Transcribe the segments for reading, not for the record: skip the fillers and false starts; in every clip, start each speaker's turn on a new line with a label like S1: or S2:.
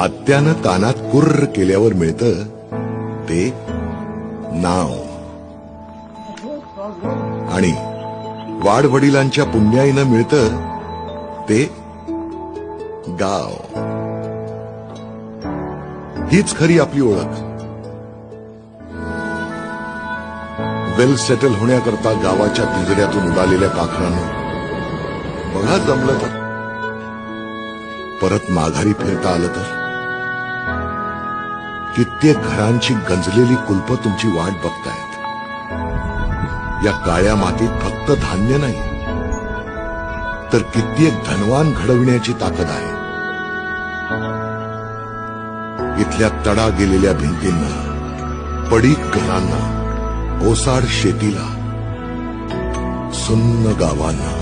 S1: आत्यानं कानात कुर्र केल्यावर मिळतं ते नाव, आणि वाडवडिलांच्या पुण्याईनं मिळतं ते गाव. हीच खरी आपली ओळख. वेल सेटल होण्याकरता गावाच्या पिंजऱ्यातून उडालेल्या पाखरानं बघा जमलं तर परत माघारी फिरता आलं तर. कित्येक घरांची गंजलेली कुलपं तुमची वाट बघतायत. या काळ्या मातीत फक्त धान्य नाही तर कित्येक धनवान घडविण्याची ताकद आहे. इथल्या तडा गेलेल्या भिंतींना, पडीक घरांना, ओसाड शेतीला, सुन्न गावांना,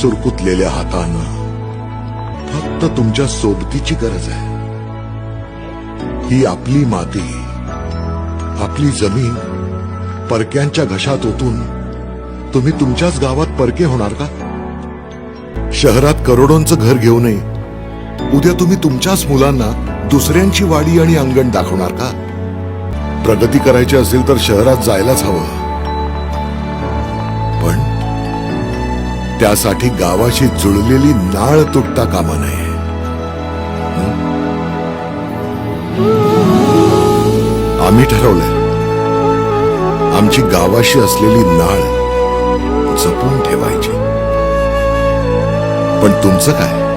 S1: सुरकुतलेल्या हातांना फक्त तुमच्या सोबतीची गरज आहे. ही आपली माती, आपली जमीन परक्यांच्या घशात ओतून तुम्ही तुमच्याच गावात परके होणार का? शहरात करोडोंचं घर घेऊ नये उद्या तुम्ही तुमच्याच मुलांना दुसऱ्यांची वाडी आणि अंगण दाखवणार का? प्रगती करायची असेल तर शहरात जायलाच हवं, पण त्यासाठी गावाशी जुळलेली नाळ तुटता कामा नये. आम्ही ठरवलंय आमची गावाशी असलेली नाळ जपून ठेवायची. पण तुमचं काय?